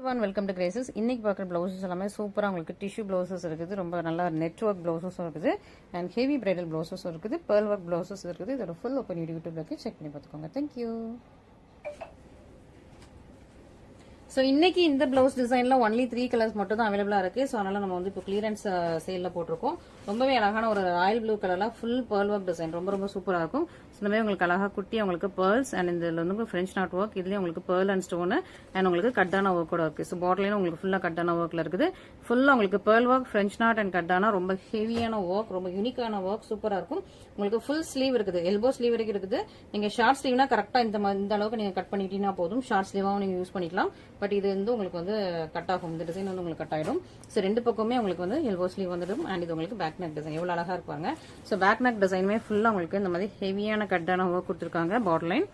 Welcome to Graces. இன்னைக்கு பார்க்குற blouses எல்லாமே சூப்பராக உங்களுக்கு டிஷ்யூ பிளவுசஸ் இருக்குது, ரொம்ப நல்லா நெட் ஒர்க் பிளவுசஸும் இருக்குது, அண்ட் ஹெவி பிரைடல் பிளவுசஸும் இருக்குது, பேர்ல் ஒர்க் பிளவுசஸ் இருக்குது. இதோட ஃபுல் ஓப்பன் யூடியூப்ல இருக்கு, செக் பண்ணி பார்த்துக்கோங்க. தேங்க்யூ. ஸோ இன்னைக்கு இந்த பிளவுஸ் டிசைன்ல ஒன்லி 3 கலர்ஸ் மட்டும் தான் அவைலபிளா இருக்கு. ஸோ அதனால நம்ம வந்து இப்போ கிளியரன்ஸ் சேல்ல போட்டிருக்கோம். ரொம்பவே அழகான ஒரு ராயல் ப்ளூ கலர்ல ஃபுல் பேர்ல் ஒர்க் டிசைன் ரொம்ப சூப்பரா இருக்கும். இந்த மாதிரி உங்களுக்கு அழகா குட்டி உங்களுக்கு பேர்ல்ஸ் அண்ட் இதுல வந்து ஃப்ரெஞ்ச் நாட் ஒர்க், இதுலயும் உங்களுக்கு பேர்ல் அண்ட் ஸ்டோன் அண்ட் உங்களுக்கு கட்டான ஒர்க் கூட இருக்கு. ஸோ பாட்டிலையும் உங்களுக்கு ஃபுல்லா கட்டான ஒர்க்ல இருக்குது. ஃபுல்லா உங்களுக்கு pearl work, french knot and கட்டானா ரொம்ப ஹெவியான ஒர்க், ரொம்ப யூனிக்கான ஒர்க், சூப்பரா இருக்கும். உங்களுக்கு ஃபுல் ஸ்லீவ் இருக்குது, எல்போ ஸ்லீவ் வரைக்கும் இருக்குது. நீங்க ஷார்ட் ஸ்லீவ்னா கரெக்டா இந்த அளவுக்கு நீங்க கட் பண்ணிட்டீங்கன்னா போதும், ஷார்ட் ஸ்லீவாவும் நீங்க யூஸ் பண்ணிக்கலாம். பட் இது வந்து உங்களுக்கு வந்து கட் ஆகும், இந்த டிசைன் வந்து உங்களுக்கு கட் ஆயிடும். ஸோ ரெண்டு பக்கமே உங்களுக்கு வந்து எல்போ ஸ்லீவ் வந்துடும். அண்ட் இது உங்களுக்கு பேக் நெக் டிசைன் எவ்வளவு அழகா இருப்பாங்க. ஸோ பேக் நெக் டிசைனுமே ஃபுல்லா உங்களுக்கு இந்த மாதிரி ஹெவியான கட்டான ஒர்க் கொடுத்துருக்காங்க. பாட் லைன்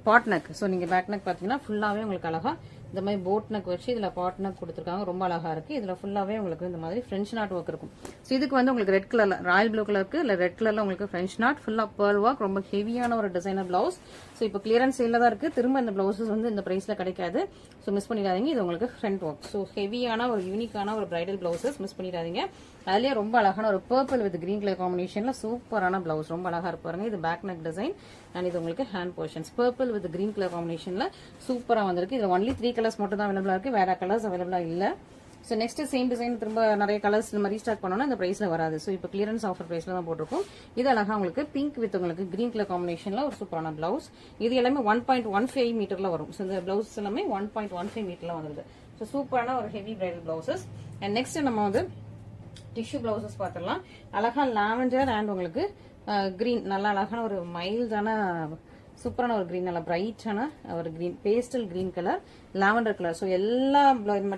பாட் நெக். ஸோ நீங்க பேக் நெக் பாத்தீங்கன்னா ஃபுல்லாவே உங்களுக்கு அழகா இந்த மாதிரி போட் நெக் வச்சு இதுல பாட் நெக் கொடுத்துருக்காங்க, ரொம்ப அழகா இருக்கு. இதுல ஃபுல்லாவே உங்களுக்கு இந்த மாதிரி ஃப்ரெஞ்ச் நாட் ஒர்க் இருக்கும். ஸோ இதுக்கு வந்து உங்களுக்கு ரெட் கலர்ல ராயல் ப்ளூ கலருக்கு இல்ல ரெட் கலர்ல உங்களுக்கு ஃப்ரெஞ்ச் நாட் ஃபுல்லா பேர்ல் ஒர்க், ரொம்ப ஹெவியான ஒரு டிசைனர் பிளவுஸ். ஸோ இப்போ கிளியரன்ஸ் சேல்ல தான் இருக்கு. திரும்ப இந்த பிளவுசஸ் வந்து இந்த பிரைஸ்ல கிடைக்காது. ஸோ மிஸ் பண்ணிடாதீங்க. இது உங்களுக்கு ஃப்ரண்ட் ஒர்க். ஸோ ஹெவியான ஒரு யூனிக்கான ஒரு பிரைடல் பிளவுசஸ், மிஸ் பண்ணிடாதீங்க. அதுலயே ரொம்ப அழகான ஒரு பர்பிள் வித் கிரீன் கலர் காம்பினேஷன்ல சூப்பரான பிளவுஸ், ரொம்ப அழகா இருப்பாருங்க. இது பேக் நெக் டிசைன் அண்ட் இது உங்களுக்கு hand portions purple with green colour காம்பினேஷன்ல சூப்பரா வந்திருக்கு. இதுல ஒன்லி 3 கலர்ஸ் மட்டும் தான் அவைலபிளா இருக்கு, வேற கலர்ஸ் அவைலபிளா இல்ல. ஸோ நெக்ஸ்ட் சேம் டிசைன் திரும்ப நிறைய கலர்ஸ் நம்ம ரீஸ்டார்ட் பண்ணோம்னா இந்த பிரைஸ்ல வராது. ஸோ இப்போ கிளியரன்ஸ் ஆஃபர் பிரைஸ்ல தான் போட்டிருக்கோம். இது அழகா உங்களுக்கு பிங்க் வித் உங்களுக்கு கிரீன் கலர் காம்பினேஷன்ல ஒரு சூப்பரான பிளவுஸ். இது எல்லாமே 1.15 மீட்டர்ல வரும். ஸோ இந்த பிளவுஸ் எல்லாமே 1.15 மீட்டர்ல வந்துருது. ஸோ சூப்பரான ஒரு heavy bridal blouses. And next நம்ம வந்து டிஷ்யூ பிளவுசஸ் பார்த்துடலாம். அழகா லாவெண்டர் அண்ட் உங்களுக்கு கிரீன், நல்லா அழகான ஒரு மைல்டான சூப்பரான ஒரு கிரீன், நல்லா பிரைட்டான ஒரு green, pastel green colour, lavender colour. So எல்லா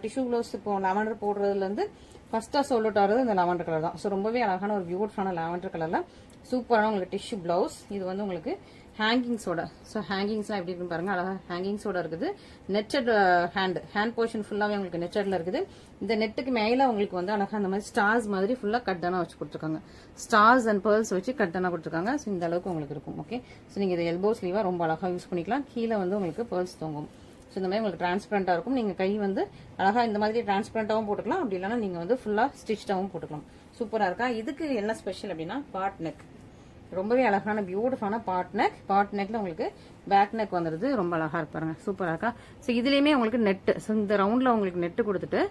டிஷ்யூ பிளவுஸ் இப்போ லாவெண்டர் போடுறதுல இருந்து ஃபர்ஸ்டா சோல் அவுட் ஆகிறது இந்த லாவெண்டர் கலர் தான். ஸோ ரொம்பவே அழகான ஒரு பியூட்டிஃபுல்லான லாவெண்டர் கலர்ல சூப்பரான உங்களுக்கு டிஷ்யூ பிளவுஸ். இது வந்து உங்களுக்கு ஹேங்கிங்ஸோட, ஸோ ஹேங்கிங்ஸ்லாம் எப்படி இருக்குன்னு பாருங்க, அழகா ஹேங்கிங்ஸோட இருக்குது. நெட்டட் ஹேண்ட் போர்ஷன் ஃபுல்லாவே உங்களுக்கு நெட்டட்ல இருக்குது. இந்த நெட்டுக்கு மேல உங்களுக்கு வந்து அழகா அந்த மாதிரி ஸ்டார்ஸ் மாதிரி ஃபுல்லா கட்டானா வச்சு கொடுத்துருக்காங்க. ஸ்டார்ஸ் அண்ட் பேர்ல்ஸ் வச்சு கட்டானா கொடுத்துருக்காங்க. ஸோ இந்த அளவுக்கு உங்களுக்கு இருக்கும். ஓகே, ஸோ நீங்க இது எல்போ ஸ்லீவா ரொம்ப அழகா யூஸ் பண்ணிக்கலாம். கீழே வந்து உங்களுக்கு பேர்ல்ஸ் தொங்கும். ஸோ இந்த மாதிரி உங்களுக்கு டிரான்ஸ்பரண்டா இருக்கும். நீங்க கை வந்து அழகா இந்த மாதிரி டிரான்ஸ்பரண்டாவும் போட்டுக்கலாம், அப்படி இல்லைன்னா நீங்க வந்து ஃபுல்லா ஸ்டிச்டாவும் போட்டுக்கலாம். சூப்பரா இருக்கா. இதுக்கு என்ன ஸ்பெஷல் அப்படின்னா பாட் நெக், ரொம்பவே அழகான பியூட்டிஃபுல்லான பாட் நெக். பாட் நெக்ல உங்களுக்கு பேக் நெக் வந்துருது, ரொம்ப அழகா இருப்பாருங்க, சூப்பரா இருக்கா. ஸோ இதுலயுமே உங்களுக்கு நெட், ஸோ இந்த ரவுண்ட்ல உங்களுக்கு நெட் கொடுத்துட்டு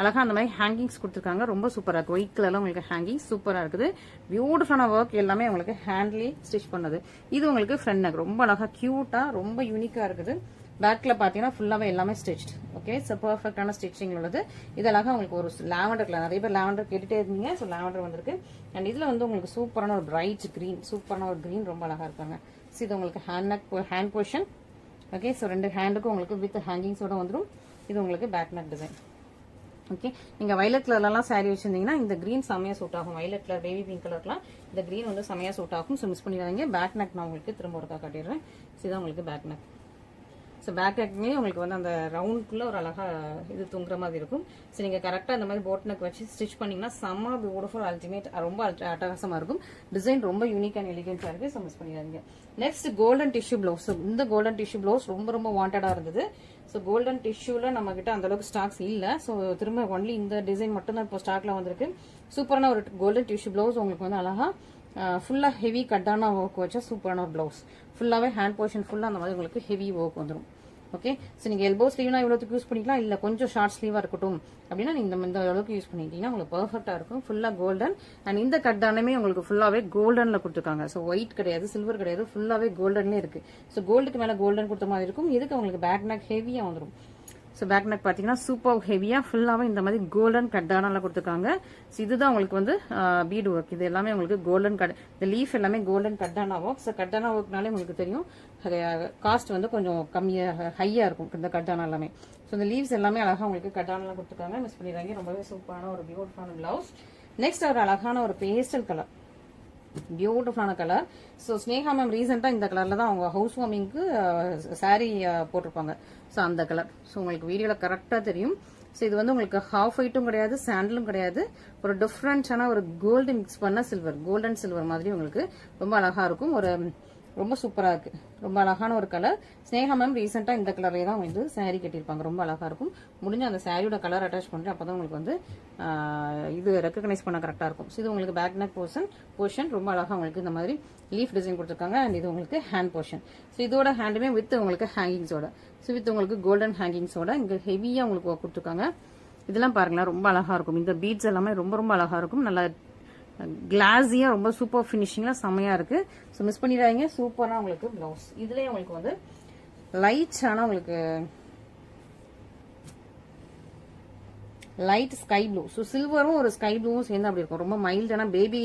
அழகா அந்த மாதிரி ஹேங்கிங்ஸ் கொடுத்துருக்காங்க, ரொம்ப சூப்பரா இருக்கு. ஒயிட் கலர்ல உங்களுக்கு ஹேங்கிங் சூப்பரா இருக்குது. பியூட்டிஃபுல்லான ஒர்க் எல்லாமே உங்களுக்கு ஹேண்ட்லி ஸ்டிச் பண்ணது. இது உங்களுக்கு ஃப்ரண்ட் நெக், ரொம்ப அழகா கியூட்டா ரொம்ப யூனிக்கா இருக்குது. பேக்ல பாத்தீங்கன்னா ஃபுல்லாவே எல்லாமே ஸ்டிச்ட். ஓகே, ஸோ பர்ஃபெக்டான ஸ்டிச்சிங் உள்ளது. இது அழகா உங்களுக்கு ஒரு லாவெண்டர் கலர், நிறைய பேர் லாவெண்டர் கேட்டுட்டே இருந்தீங்க. ஸோ லாவெண்டர் வந்திருக்கு. அண்ட் இதுல வந்து உங்களுக்கு சூப்பரான ஒரு பிரைட் கிரீன், சூப்பரான ஒரு கிரீன், ரொம்ப அழகா இருக்காங்க. ஸோ இது உங்களுக்கு ஹேண்ட் போர்ஷன். ஓகே, ஸோ ரெண்டு ஹேண்டுக்கும் உங்களுக்கு வித் ஹேங்கிங்ஸோட வந்துடும். இது உங்களுக்கு பேக் நெக் டிசைன். ஓகே, நீங்க வயலட் கலர்லாம் சாரி வச்சிருந்தீங்கன்னா இந்த கிரீன் செமையா சூட் ஆகும். வயலட் கலர், பேபி பிங்க் கலர்லாம் இந்த கிரீன் வந்து செமையா சூட் ஆகும். ஸோ மிஸ் பண்ணிடாதீங்க. பேக் நெக் நான் உங்களுக்கு திரும்ப ஒருக்கா காட்டிடுறேன். ஸோ இதான் உங்களுக்கு பேக் நெக். ஸோ பேக் நெக்மே உங்களுக்கு வந்து அந்த ரவுண்ட்குள்ள ஒரு அழகா இது தூங்குற மாதிரி இருக்கும். ஸோ நீங்க கரெக்டா இந்த மாதிரி போட் நெக் வச்சு ஸ்டிச் பண்ணீங்கன்னா செம்ம பியூட்டிஃபுல், அல்டிமேட், ரொம்ப அட்டகாசமா இருக்கும். டிசைன் ரொம்ப யூனிக் அண்ட் எலிகென்ட்டா இருக்கு. ஸோ மிஸ் பண்ணிடாதீங்க. Next golden tissue blouse. இந்த கோல்டன் டிஷ்யூ பிளவுஸ் ரொம்ப வாண்டடா இருந்தது. ஸோ கோல்டன் டிஷ்யூல நம்ம கிட்ட அந்த அளவுக்கு ஸ்டாக்ஸ் இல்ல. ஸோ திரும்ப ஒன்லி இந்த டிசைன் மட்டும் தான் இப்போ ஸ்டாக்ல வந்திருக்கு. சூப்பரான ஒரு கோல்டன் டிஷ்யூ பிளவுஸ் உங்களுக்கு வந்து அழகா ஃபுல்லா ஹெவி கட்டான ஒர்க் வச்சா சூப்பரான ஒரு பிளவுஸ். ஃபுல்லாவே ஹேண்ட் போர்ஷன் ஃபுல்லா அந்த மாதிரி உங்களுக்கு ஹெவி ஒர்க் வந்துடும். ஓகே, ஸோ நீங்க எல்போ ஸ்லீவ்னா இவ்வளவுக்கு யூஸ் பண்ணிக்கலாம், இல்ல கொஞ்சம் ஷார்ட் ஸ்லீவா இருக்கட்டும் அப்படின்னா நீங்க இந்த அளவுக்கு யூஸ் பண்ணிட்டீங்கன்னா உங்களுக்கு பெர்ஃபெக்டா இருக்கும். ஃபுல்லா கோல்டன் அண்ட் இந்த கட்டானமே உங்களுக்கு ஃபுல்லாவே கோல்டன்ல கொடுத்துருக்காங்க. ஸோ ஒயிட் கிடையாது, சில்வர் கிடையாது, ஃபுல்லாவே கோல்டன்ல இருக்கு. ஸோ கோல்டுக்கு மேல கோல்டன் கொடுத்த மாதிரி இருக்கும். இதுக்கு உங்களுக்கு பேக் நெக் ஹெவியா வந்துடும். ஸோ பேக் நெக் பார்த்தீங்கன்னா சூப்பர் ஹெவியா ஃபுல்லாவே இந்த மாதிரி கோல்டன் கட்டானால கொடுத்துருக்காங்க. ஸோ இதுதான் உங்களுக்கு வந்து பீடு ஒர்க். இது எல்லாமே உங்களுக்கு கோல்டன் கட், இந்த லீஃப் எல்லாமே கோல்டன் கட்டானா ஒர்க். ஸோ கட்டானா ஒர்க்னாலே உங்களுக்கு தெரியும் காஸ்ட் வந்து கொஞ்சம் கம்மியா ஹையா இருக்கும் இந்த கட்டானா எல்லாமே. ஸோ இந்த லீவ்ஸ் எல்லாமே அழகா உங்களுக்கு கட்டானால கொடுத்துருக்காங்க, மிஸ் பண்ணிடுறாங்க. ரொம்பவே சூப்பரான ஒரு பியூட்டிஃபுல்லான பிளவுஸ். நெக்ஸ்ட் ஒரு அழகான ஒரு பேஸ்டல் கலர், பியூட்டிஃபுல்லான கலர். ஸோ ஸ்னேகா மேம் ரீசெண்டா இந்த கலர்ல தான் அவங்க ஹவுஸ் வார்மிங்க்கு சாரி போட்டிருப்பாங்க. ஸோ அந்த கலர். ஸோ உங்களுக்கு வீடியோல கரெக்டா தெரியும். ஸோ இது வந்து உங்களுக்கு ஹாஃப் ஒயிட்டும் கிடையாது, சாண்டலும் கிடையாது, ஒரு டிஃப்ரெண்டான ஒரு கோல்டு மிக்ஸ் பண்ண சில்வர், கோல்டன் சில்வர் மாதிரி உங்களுக்கு ரொம்ப அழகா இருக்கும். ஒரு ரொம்ப சூப்பரா இருக்கு. ரொம்ப அழகான ஒரு கலர். ஸ்னேகா மேம் ரீசெண்டா இந்த கலர்லயே தான் வந்து saree கட்டியிருப்பாங்க. ரொம்ப அழகா இருக்கும். முடிஞ்ச அந்த சாரியோட கலர் அட்டாச் பண்ணிட்டு அப்பதான் உங்களுக்கு வந்து இது ரெக்கக்னைஸ் பண்ண கரெக்டா இருக்கும். இது உங்களுக்கு பேக் நெக் போர்ஷன் ரொம்ப அழகா உங்களுக்கு இந்த மாதிரி லீஃப் டிசைன் கொடுத்துருக்காங்க. அண்ட் இது உங்களுக்கு ஹேண்ட் போர்ஷன். இதோட ஹேண்டுமே வித் உங்களுக்கு ஹேங்கிங்ஸோட, வித் உங்களுக்கு கோல்டன் ஹேங்கிங்ஸோட இங்க ஹெவியா உங்களுக்கு கொடுத்துருக்காங்க. இதெல்லாம் பாருங்களேன், ரொம்ப அழகா இருக்கும். இந்த பீட்ஸ் எல்லாமே ரொம்ப ரொம்ப அழகா இருக்கும். நல்லா கிளாஸியா ரொம்ப சூப்பர் ஃபினிஷிங்ல செமையா இருக்கு. ஸோ மிஸ் பண்ணிடாதீங்க. சூப்பரா உங்களுக்கு பிளவுஸ். இதுலயே உங்களுக்கு வந்து லைட்ஸான உங்களுக்கு லைட் ஸ்கை ப்ளூ. ஸோ சில்வரும் ஒரு ஸ்கை ப்ளூவும் சேர்ந்து அப்படி இருக்கும். ரொம்ப மைல்டான பேபி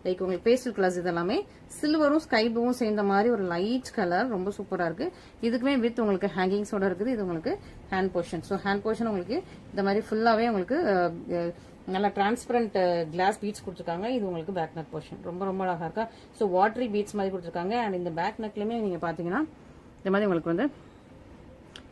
லைக் உங்களுக்கு பேஸ்டல் கலர்ஸ் இதெல்லாமே சில்வரும் ஸ்கை ப்ளூவும் சேர்ந்த மாதிரி ஒரு லைட் கலர். ரொம்ப சூப்பரா இருக்கு. இதுக்குமே வித் உங்களுக்கு ஹேங்கிங்ஸோட இருக்குது. இது உங்களுக்கு hand portion. So hand portion உங்களுக்கு இந்த மாதிரி ஃபுல்லாவே உங்களுக்கு நல்லா டிரான்ஸ்பரண்ட் கிளாஸ் பீட்ஸ் கொடுத்துருக்காங்க. இது உங்களுக்கு பேக் நெக் போர்ஷன். ரொம்ப ரொம்ப அழகா இருக்கா. ஸோ வாட்டரி பீட்ஸ் மாதிரி கொடுத்துருக்காங்க. அண்ட் இந்த பேக் நெக்லயுமே நீங்க பாத்தீங்கன்னா இந்த மாதிரி உங்களுக்கு வந்து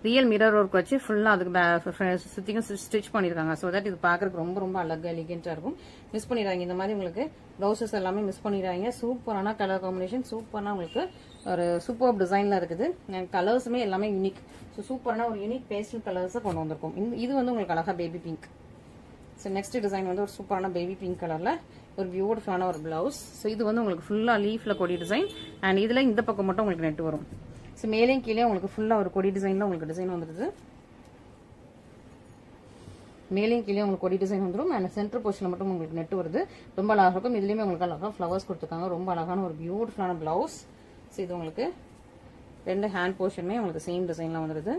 ரியல் மிரர் ஒர்க் வச்சு ஃபுல்லா அதுக்கு சுத்திக்கும் ஸ்டிச் பண்ணிருக்காங்க. ஸோ தட் இது பாக்குறதுக்கு ரொம்ப ரொம்ப அழகா எலிகென்ட்டா இருக்கும். மிஸ் பண்ணிடுறாங்க. இந்த மாதிரி உங்களுக்கு பிளவுசஸ் எல்லாமே மிஸ் பண்ணிடுறாங்க. சூப்பரான கலர் காம்பினேஷன். சூப்பரான உங்களுக்கு ஒரு சூப்பர் டிசைன்ல இருக்குது. கலர்ஸுமே எல்லாமே யூனிக். ஸோ சூப்பரான ஒரு யூனிக் பேஸ்டல் கலர்ஸ் கொண்டு வந்திருக்கும். இது வந்து உங்களுக்கு அழகா baby pink. So next design வந்து ஒரு சூப்பரான பேபி பிங்க் கலர்ல ஒரு பியூட்டிஃபுல்லான ஒரு பிளவுஸ். ஸோ இது வந்து உங்களுக்கு ஃபுல்லா லீஃப்ல கொடி டிசைன். அண்ட் இதுல இந்த பக்கம் மட்டும் உங்களுக்கு நெட் வரும். ஸோ மேலேயும் கீழே உங்களுக்கு ஃபுல்லா ஒரு கொடி டிசைன்ல உங்களுக்கு டிசைன் வந்துருது. மேலேயும் கீழே உங்களுக்கு கொடி டிசைன் வந்துடும். அண்ட் சென்டர் போர்ஷன்ல மட்டும் உங்களுக்கு நெட் வருது. ரொம்ப அழகா இருக்கும். இதுலயுமே உங்களுக்கு அழகா ஃபிளவர்ஸ் கொடுத்துருக்காங்க. ரொம்ப அழகான ஒரு பியூட்டிஃபுல்லான பிளவுஸ். ஸோ இது உங்களுக்கு ரெண்டு ஹேண்ட் போர்ஷனுமே உங்களுக்கு சேம் டிசைன்ல வந்துருது.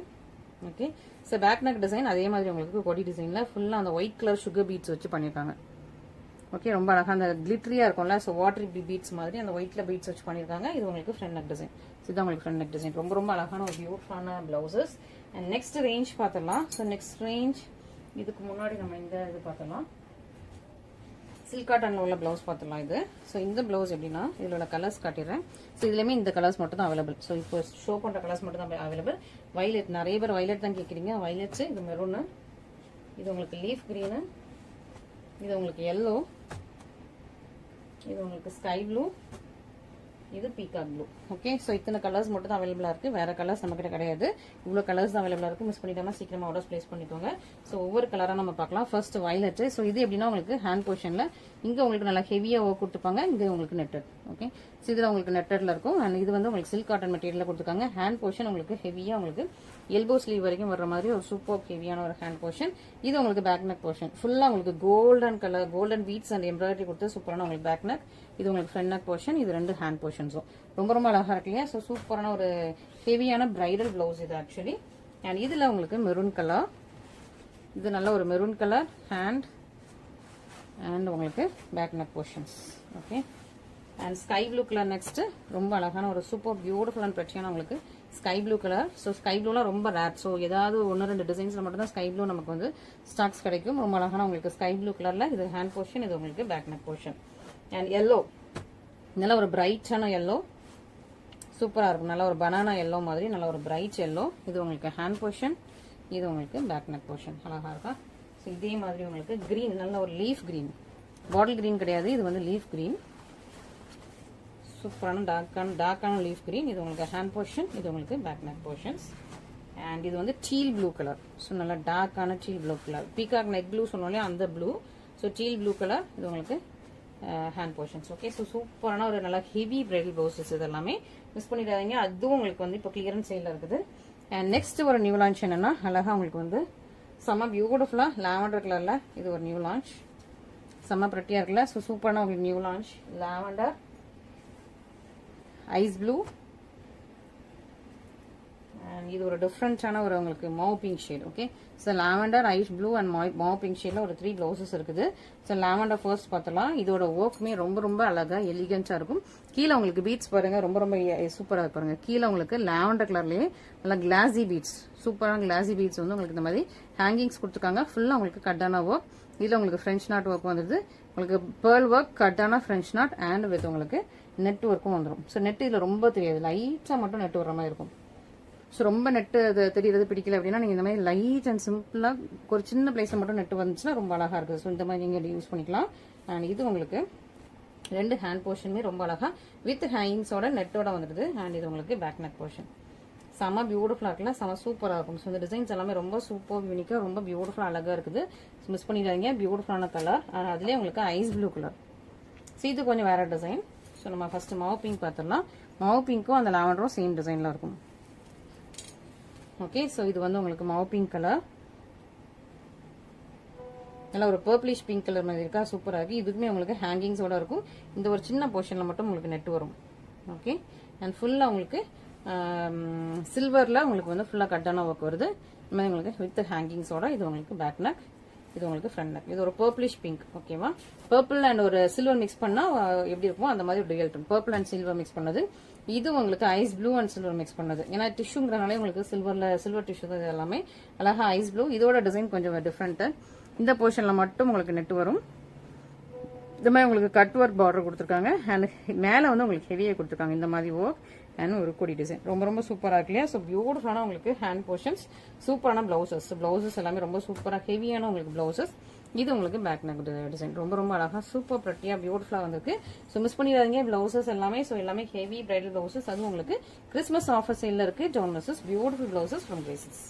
Okay. So back neck design அதே மாதிரி உங்களுக்கு கொடி டிசைன்ல ஃபுல்லா அந்த ஒயிட் கலர் சுகர் பீட்ஸ் வச்சு பண்ணிருக்காங்க. ஓகே. ரொம்ப அழகா அந்த கிளிட்டரியா இருக்கும்ல. ஸோ வாட்டர் பீட்ஸ் மாதிரி அந்த ஒயிட்ல பீட்ஸ் வச்சு பண்ணிருக்காங்க. இது உங்களுக்கு ஃப்ரண்ட் நெக் டிசைன். இதுதான் உங்களுக்கு ஃப்ரண்ட் நெக் டிசைன். ரொம்ப ரொம்ப அழகான ஒரு பியூட்டிஃபுல்லான பிளவுசஸ். அண்ட் நெக்ஸ்ட் ரேஞ்ச் பார்த்தலாம். ஸோ நெக்ஸ்ட் ரேஞ்ச் இதுக்கு முன்னாடி நம்ம இந்த இது பார்த்தலாம். சில்க் காட்டன்ல உள்ள பிளவுஸ் பார்த்தலாம் இது. ஸோ இந்த பிளவுஸ் எப்படின்னா இதுல உள்ள கலர்ஸ் காட்டிடுறேன். ஸோ இதுலயுமே இந்த கலர்ஸ் மட்டும் தான் அவைலபிள். ஸோ இப்போ ஷோ பண்ற கலர்ஸ் மட்டும் தான் அவைலபிள். வயலட், நிறைய பேர் வயலட் தான் கேட்குறீங்க. வயலட்ஸ், இது மெரூனு, இது உங்களுக்கு லீஃப் கிரீனு, இது உங்களுக்கு எல்லோ, இது உங்களுக்கு ஸ்கை ப்ளூ, இது பீகாக் ப்ளூ. ஓகே. ஸோ இத்தனை கலர்ஸ் மட்டும் தான் அவைலபிளா இருக்கு. வேற கலர்ஸ் நம்ம கிட்ட கிடையாது. இவ்வளவு கலர்ஸ் தான் அவைலபிளா இருக்கு. மிஸ் பண்ணிட்டாம சீக்கிரமா ஆர்டர்ஸ் பிளேஸ் பண்ணிக்கோங்க. ஸோ ஒவ்வொரு கலரா நம்ம பார்க்கலாம். First violet. ஸோ இது எப்படின்னா உங்களுக்கு ஹேண்ட் போர்ஷன்ல இங்க உங்களுக்கு நல்லா ஹெவியா ஒர்க் கொடுத்துருப்பாங்க. இங்க உங்களுக்கு நெட்டட். ஓகே. ஸோ இதுல உங்களுக்கு நெட்டட்ல இருக்கும். அண்ட் இது வந்து உங்களுக்கு சில்க் காட்டன் மெட்டீரியல்ல கொடுத்துருக்காங்க. ஹேண்ட் போர்ஷன் உங்களுக்கு ஹெவியா உங்களுக்கு எல்போ ஸ்லீவ் வரைக்கும் வர்ற மாதிரி ஒரு சூப்பர் ஹெவியான ஒரு ஹேண்ட் போர்ஷன். இது உங்களுக்கு பேக் நெக் போர்ஷன். ஃபுல்லா உங்களுக்கு golden colour, golden beads and embroidery கொடுத்து சூப்பரான உங்களுக்கு பேக் நெக். இது உங்களுக்கு ஃப்ரண்ட் நெக் போர்ஷன். இது ரெண்டு ஹேண்ட் போர்ஷன்ஸும் ரொம்ப ரொம்ப அழகா இருக்கு இல்லையா. ஸோ சூப்பரான ஒரு ஹெவியான பிரைடல் பிளவுஸ் இது ஆக்சுவலி. அண்ட் இதுல உங்களுக்கு மெரூன் கலர். இது நல்ல ஒரு மெரூன் கலர் ஹேண்ட் அண்ட் உங்களுக்கு back neck portions. Okay. And sky blue colour next. ரொம்ப அழகான ஒரு சூப்பர் பியூட்டிஃபுல் அண்ட் பிரச்சியான உங்களுக்கு sky blue colour. So sky ப்ளூலாம் ரொம்ப ரேர். ஸோ ஏதாவது ஒன்று ரெண்டு டிசைன்ஸ்ல மட்டும் தான் ஸ்கை ப்ளூ நமக்கு வந்து ஸ்டாக்ஸ் கிடைக்கும். ரொம்ப அழகான உங்களுக்கு ஸ்கை ப்ளூ கலர்ல இது ஹேண்ட் போர்ஷன். இது உங்களுக்கு back neck portion. And yellow, நல்ல ஒரு பிரைட்டான எல்லோ, சூப்பரா இருக்கும். நல்ல ஒரு பனானா எல்லோ மாதிரி நல்ல ஒரு பிரைட் எல்லோ. இது உங்களுக்கு ஹேண்ட் போர்ஷன். இது உங்களுக்கு பேக் நெக் போர்ஷன். அழகா இருக்கா. ஸோ இதே மாதிரி உங்களுக்கு கிரீன், நல்ல ஒரு லீஃப் கிரீன், பாட்டில் கிரீன் கிடையாது, இது வந்து லீஃப் கிரீன். சூப்பரான டார்க்கான லீஃப் கிரீன். இது உங்களுக்கு ஹேண்ட் போர்ஷன். இது உங்களுக்கு பேக் நெக் போர்ஷன்ஸ். அண்ட் இது வந்து டீல் ப்ளூ கலர். ஸோ நல்லா டார்க்கான teal blue colour. Peacock neck blue சொன்னோம் இல்லையா, அந்த blue. So teal blue colour. இது உங்களுக்கு ஹேண்ட் போர்ஷன்ஸ். ஓகே. ஸோ சூப்பரான ஒரு நல்ல ஹெவி பிரைடல் பிளவுசஸ் இது எல்லாமே மிஸ் பண்ணிடாதீங்க. அதுவும் உங்களுக்கு வந்து இப்போ கிளியரன்ஸ் சேல்ல இருக்குது. அண்ட் நெக்ஸ்ட் ஒரு நியூ லான்ச் என்னன்னா அழகா உங்களுக்கு வந்து செம்ம பியூட்டிஃபுல்லா லாவெண்டர் கலர்ல இது ஒரு நியூ லான்ச். செம்ம பிரட்டியா இருக்குல்ல. ஸோ சூப்பரான உங்களுக்கு new launch lavender, ice blue, and இது ஒரு டிஃப்ரெண்டான ஒரு உங்களுக்கு mauve pink shade. Okay. So lavender, ice blue and mauve pink ஷேட்ல ஒரு 3 பிளவுசஸ் இருக்குது. ஸோ லாவெண்டர் ஃபர்ஸ்ட் பார்த்தலாம். இதோட ஒர்க்குமே ரொம்ப ரொம்ப அழகா எலிகென்ட்டா இருக்கும். கீழே உங்களுக்கு பீட்ஸ் பாருங்க, ரொம்ப ரொம்ப சூப்பரா பாருங்க. கீழே உங்களுக்கு லாவெண்டர் கலர்லயே நல்லா கிளாசி பீட்ஸ், சூப்பரான கிளாசி பீட்ஸ் வந்து உங்களுக்கு இந்த மாதிரி ஹேங்கிங்ஸ் கொடுத்துருக்காங்க. ஃபுல்லா உங்களுக்கு கட்டான ஒர்க். இதுல உங்களுக்கு ஃப்ரெஞ்ச் நாட் ஒர்க் வந்துருது. உங்களுக்கு pearl work, Katana French knot and with உங்களுக்கு நெட் ஒர்க்கும் வந்துடும். ஸோ நெட் இதுல ரொம்ப தெரியாது, லைட்டா மட்டும் நெட் வர்ற மாதிரி இருக்கும். ஸோ ரொம்ப நெட்டு தெரியறது பிடிக்கல அப்படின்னா நீங்க இந்த மாதிரி லைட் அண்ட் சிம்பிளா ஒரு சின்ன பிளேஸ்ல மட்டும் நெட் வந்துச்சுன்னா ரொம்ப அழகா இருக்குது. ஸோ இந்த மாதிரி நீங்க யூஸ் பண்ணிக்கலாம். அண்ட் இது உங்களுக்கு ரெண்டு ஹேண்ட் போர்ஷனுமே ரொம்ப அழகா வித் ஹேங்கிங்ஸோட நெட்டோட வந்துடுது. அண்ட் இது உங்களுக்கு பேக் நெக் போர்ஷன். செம பியூட்டிஃபுல்லா இருக்குல்ல, செம சூப்பரா இருக்கும். ஸோ இந்த டிசைன்ஸ் எல்லாமே ரொம்ப சூப்பர் யூனிக்கா ரொம்ப பியூட்டிஃபுல்லா அழகா இருக்குது. மிஸ் பண்ணிடாதீங்க. பியூட்டிஃபுல்லான கலர். அதுலேயே உங்களுக்கு ஐஸ் ப்ளூ கலர். ஸோ இது கொஞ்சம் வேற டிசைன். ஸோ நம்ம ஃபர்ஸ்ட் மாவு பிங்க் பார்த்துடலாம். மாவு பிங்க்கும் அந்த லாவெண்டரும் சேம் டிசைன்ல இருக்கும். ஓகே, ஸோ இது வந்து உங்களுக்கு மாவு பிங்க் கலர். நல்லா ஒரு பர்பிளிஷ் பிங்க் கலர் மாதிரி இருக்கா, சூப்பரா இருக்கு. இதுக்குமே உங்களுக்கு ஹேங்கிங்ஸோட இருக்கும். இந்த ஒரு சின்ன போர்ஷன்ல மட்டும் உங்களுக்கு நெட் வரும். ஓகே, அண்ட் ஃபுல்லா உங்களுக்கு சில்வர்ல உங்களுக்கு வந்து ஃபுல்லா கட்டான ஒர்க் வருது. இந்த மாதிரி உங்களுக்கு வித் ஹேங்கிங்ஸோட. இது உங்களுக்கு பேக் நெக், இது உங்களுக்கு ஃப்ரண்ட் நெக். இது ஒரு பர்பிளிஷ் பிங்க். ஓகேவா, பர்பிள் அண்ட் ஒரு சில்வர் மிக்ஸ் பண்ணா எப்படி இருக்குமோ அந்த மாதிரி ஒரு real tone. Purple and silver mix பண்ணது. இது உங்களுக்கு ice blue and silver mix பண்ணது. ஏன்னா டிஷ்யூங்கிறனாலே உங்களுக்கு சில்வர் டிஷ்யூ தான். இது எல்லாமே அழகா ஐஸ் ப்ளூ. இதோட டிசைன் கொஞ்சம் டிஃப்ரெண்ட். இந்த போர்ஷன்ல மட்டும் உங்களுக்கு நெட் வரும். இந்த மாதிரி உங்களுக்கு கட் ஒர்க் பார்டர் கொடுத்துருக்காங்க. அண்ட் மேல வந்து உங்களுக்கு ஹெவியா கொடுத்துருக்காங்க இந்த மாதிரி ஒர்க். அண்ட் ஒரு கொடி டிசைன் ரொம்ப ரொம்ப சூப்பரா இருக்கு இல்லையா. ஸோ பியூட்டிஃபுல்லான உங்களுக்கு ஹேண்ட் போர்ஷன்ஸ், சூப்பரான பிளவுசஸ் எல்லாமே ரொம்ப சூப்பரா ஹெவியான உங்களுக்கு பிளவுசஸ். இது உங்களுக்கு பேக் நெக் டிசைன் ரொம்ப ரொம்ப அழகா சூப்பர் ப்ரெட்டியா பியூட்டிஃபுல்லா வந்திருக்கு. ஸோ மிஸ் பண்ணிடாதீங்க பிளவுசஸ் எல்லாமே. ஸோ எல்லாமே ஹெவி பிரைடல் பிளவுசஸ். அதுவும் உங்களுக்கு கிறிஸ்மஸ் ஆஃபர் சேல்ல இருக்கு. ஜான் misses beautiful blouses from Graces.